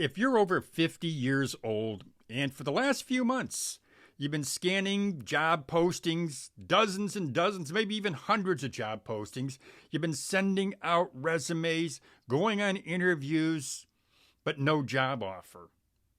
If you're over 50 years old and for the last few months you've been scanning job postings, dozens and dozens, maybe even hundreds of job postings, you've been sending out resumes, going on interviews, but no job offer.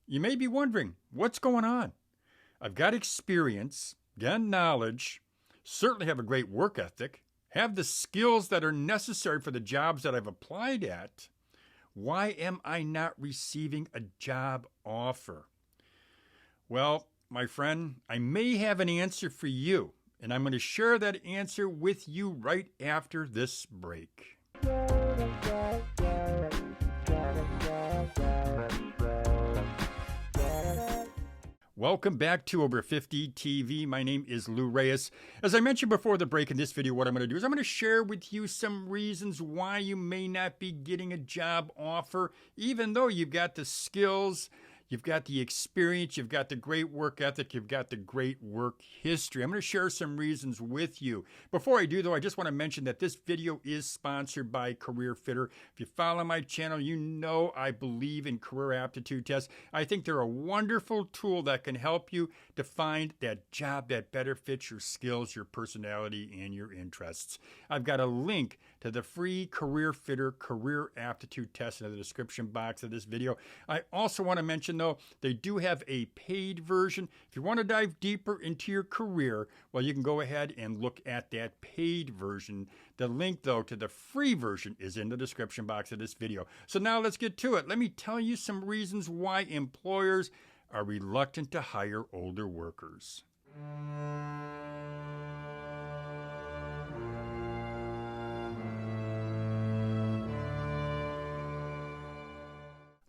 You may be wondering, what's going on? I've got experience, got knowledge, certainly have a great work ethic, have the skills that are necessary for the jobs that I've applied at. Why am I not receiving a job offer? Well, my friend, I may have an answer for you, and I'm going to share that answer with you right after this break. Welcome back to Over 50 TV. My name is Lou Reyes. As I mentioned before the break in this video, what I'm going to do is I'm going to share with you some reasons why you may not be getting a job offer, even though you've got the skills, you've got the experience, you've got the great work ethic, you've got the great work history. I'm going to share some reasons with you. Before I do, though, I just want to mention that this video is sponsored by Career Fitter. If you follow my channel, you know I believe in career aptitude tests. I think they're a wonderful tool that can help you to find that job that better fits your skills, your personality, and your interests. I've got a link to the free Career Fitter career aptitude test in the description box of this video. I also want to mention, though, they do have a paid version. If you want to dive deeper into your career, well, you can go ahead and look at that paid version. The link, though, to the free version is in the description box of this video. So now let's get to it. Let me tell you some reasons why employers are reluctant to hire older workers.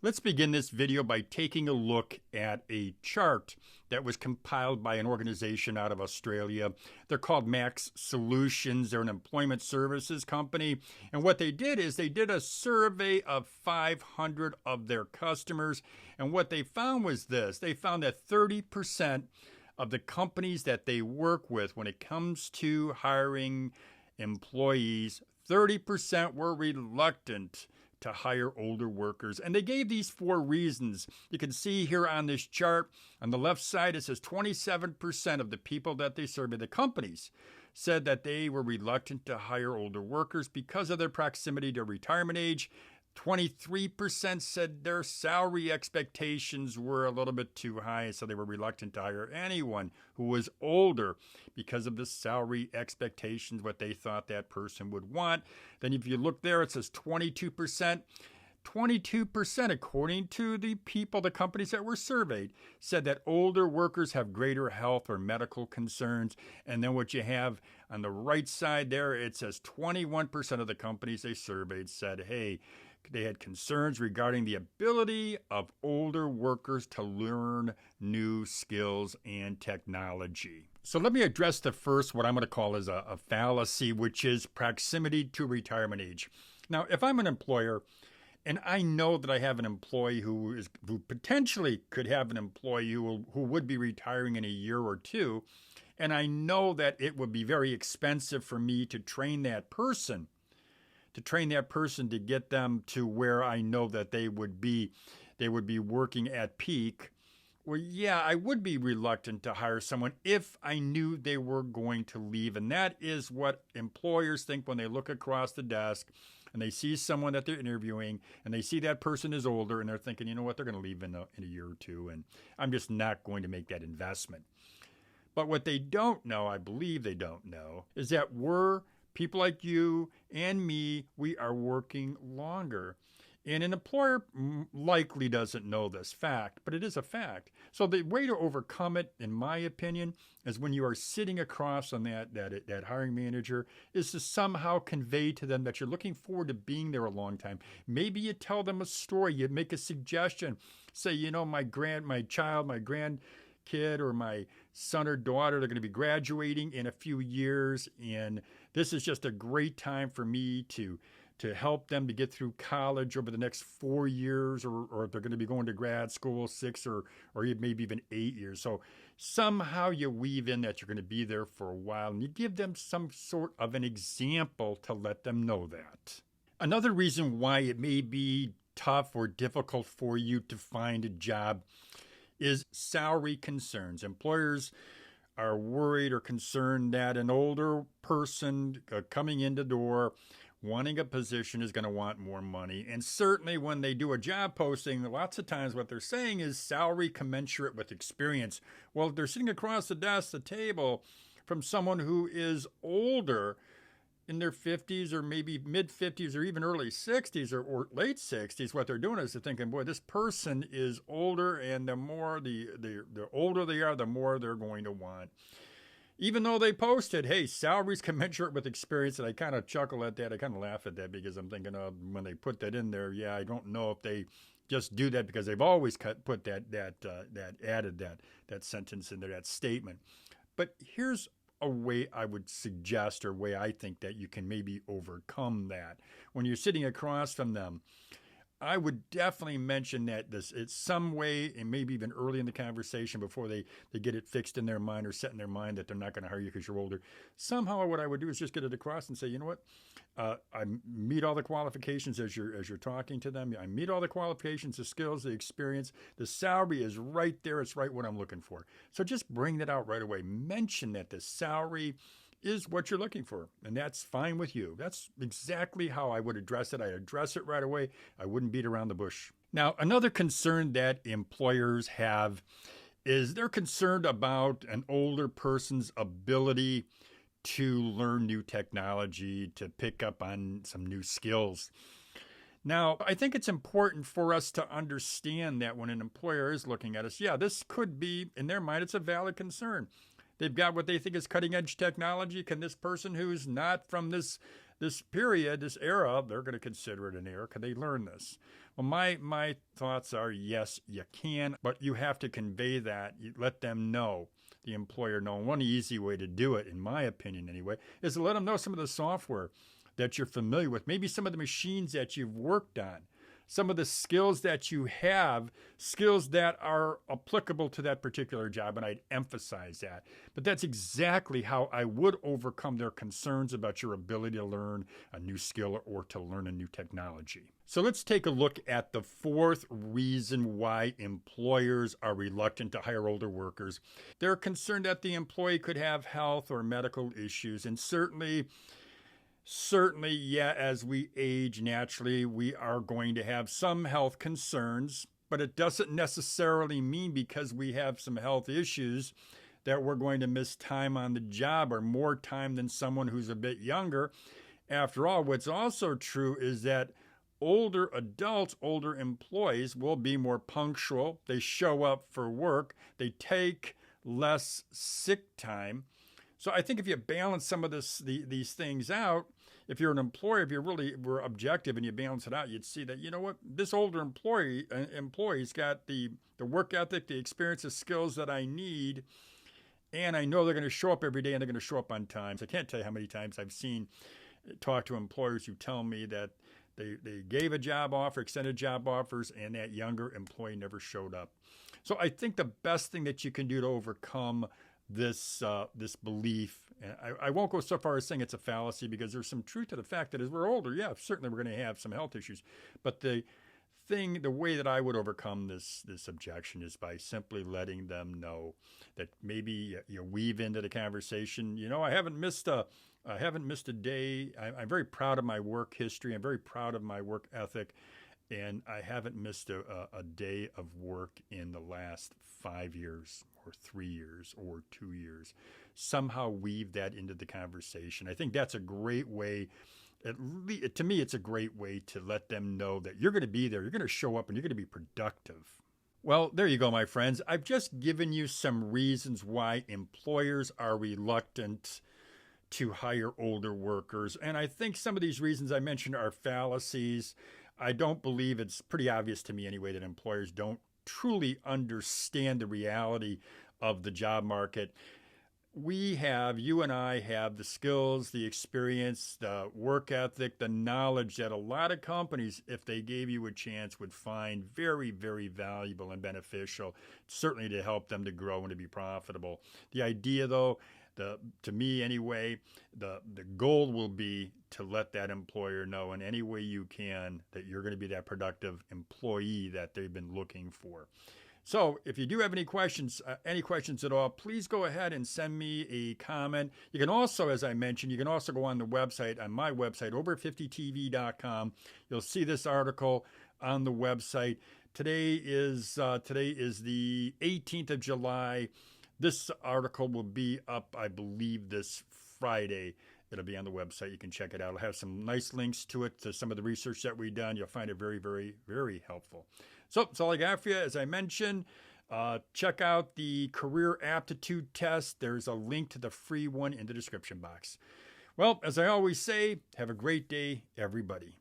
Let's begin this video by taking a look at a chart that was compiled by an organization out of Australia. They're called MaxSolutions. They're an employment services company. And what they did is they did a survey of 500 of their customers. And what they found was this. They found that 30% of the companies that they work with, when it comes to hiring employees, 30% were reluctant to hire older workers. And they gave these 4 reasons. You can see here on this chart, on the left side, it says 27% of the people that they surveyed, the companies, said that they were reluctant to hire older workers because of their proximity to retirement age. 23% said their salary expectations were a little bit too high, so they were reluctant to hire anyone who was older because of the salary expectations, what they thought that person would want. Then if you look there, it says 22%. 22%, according to the people, the companies that were surveyed, said that older workers have greater health or medical concerns. And then what you have on the right side there, it says 21% of the companies they surveyed said, hey, they had concerns regarding the ability of older workers to learn new skills and technology. So let me address the first, what I'm going to call is a fallacy, which is proximity to retirement age. Now, if I'm an employer and I know that I have an employee who potentially could have an employee who would be retiring in a year or two, and I know that it would be very expensive for me to train that person, to get them to where I know that they would be working at peak. Well, yeah, I would be reluctant to hire someone if I knew they were going to leave. And that is what employers think when they look across the desk and they see someone that they're interviewing and they see that person is older and they're thinking, you know what, they're going to leave in a year or two and I'm just not going to make that investment. But what they don't know, I believe they don't know, is that people like you and me, we are working longer. And an employer likely doesn't know this fact, but it is a fact. So the way to overcome it, in my opinion, is when you are sitting across on that hiring manager, is to somehow convey to them that you're looking forward to being there a long time. Maybe you tell them a story, you make a suggestion, say, you know, my grandkid or my son or daughter, they're going to be graduating in a few years, and this is just a great time for me to help them to get through college over the next 4 years, or if they're going to be going to grad school 6 or maybe even 8 years. So somehow you weave in that you're going to be there for a while, and you give them some sort of an example to let them know that. Another reason why it may be tough or difficult for you to find a job is salary concerns. Employers are worried or concerned that an older person coming in the door wanting a position is going to want more money. And certainly when they do a job posting, lots of times what they're saying is salary commensurate with experience. Well, if they're sitting across the table from someone who is older, in their 50s or maybe mid 50s or even early 60s or late 60s, what they're doing is they're thinking, boy, this person is older, and the more the older they are, the more they're going to want. Even though they posted, hey, salaries commensurate with experience, and I kind of chuckle at that. I kind of laugh at that because I'm thinking of when they put that in there, yeah, I don't know if they just do that because they've always put that sentence in there, that statement. But here's a way I would suggest, or way I think that you can maybe overcome that. When you're sitting across from them, I would definitely mention that it's some way, and maybe even early in the conversation before they get it fixed in their mind or set in their mind that they're not going to hire you because you're older. Somehow what I would do is just get it across and say, you know what, I meet all the qualifications as you're talking to them. I meet all the qualifications, the skills, the experience. The salary is right there. It's right what I'm looking for. So just bring that out right away. Mention that the salary is what you're looking for, and that's fine with you. That's exactly how I would address it. I address it right away. I wouldn't beat around the bush. Now, another concern that employers have is they're concerned about an older person's ability to learn new technology, to pick up on some new skills. Now, I think it's important for us to understand that when an employer is looking at us, yeah, this could be, in their mind, it's a valid concern. They've got what they think is cutting-edge technology. Can this person who's not from this period, this era, they're going to consider it an era. Can they learn this? Well, my thoughts are yes, you can, but you have to convey that. You let them know, the employer know. One easy way to do it, in my opinion anyway, is to let them know some of the software that you're familiar with, maybe some of the machines that you've worked on, some of the skills that you have, skills that are applicable to that particular job, and I'd emphasize that. But that's exactly how I would overcome their concerns about your ability to learn a new skill or to learn a new technology. So let's take a look at the fourth reason why employers are reluctant to hire older workers. They're concerned that the employee could have health or medical issues, and certainly, yeah, as we age naturally, we are going to have some health concerns, but it doesn't necessarily mean because we have some health issues that we're going to miss time on the job or more time than someone who's a bit younger. After all, what's also true is that older adults, older employees will be more punctual. They show up for work. They take less sick time. So I think if you balance some of these things out, if you're an employer, if you really were objective and you balance it out, you'd see that, you know what, this older employee's got the work ethic, the experience, the skills that I need, and I know they're going to show up every day and they're going to show up on time. So I can't tell you how many times I've talked to employers who tell me that they gave a job offer, extended job offers, and that younger employee never showed up. So I think the best thing that you can do to overcome this belief, and I won't go so far as saying it's a fallacy, because there's some truth to the fact that as we're older, yeah, certainly we're going to have some health issues. But the way that I would overcome this objection is by simply letting them know that maybe you weave into the conversation, you know, I haven't missed a day. I'm very proud of my work history. I'm very proud of my work ethic. And I haven't missed a day of work in the last 5 years or 3 years or 2 years. Somehow weave that into the conversation. I think that's a great way. To me, it's a great way to let them know that you're going to be there, you're going to show up, and you're going to be productive. Well, there you go, my friends. I've just given you some reasons why employers are reluctant to hire older workers. And I think some of these reasons I mentioned are fallacies. I don't believe, it's pretty obvious to me anyway, that employers don't truly understand the reality of the job market. You and I have the skills, the experience, the work ethic, the knowledge that a lot of companies, if they gave you a chance, would find very, very valuable and beneficial, certainly to help them to grow and to be profitable. The idea, though, To me anyway, the goal will be to let that employer know in any way you can that you're going to be that productive employee that they've been looking for. So if you do have any questions at all, please go ahead and send me a comment. You can also, as I mentioned, you can also go on the website, on my website, over50tv.com. You'll see this article on the website. Today is the 18th of July. This article will be up, I believe, this Friday. It'll be on the website. You can check it out. It'll have some nice links to it, to some of the research that we've done. You'll find it very, very, very helpful. So that's all I got for you. As I mentioned, check out the career aptitude test. There's a link to the free one in the description box. Well, as I always say, have a great day, everybody.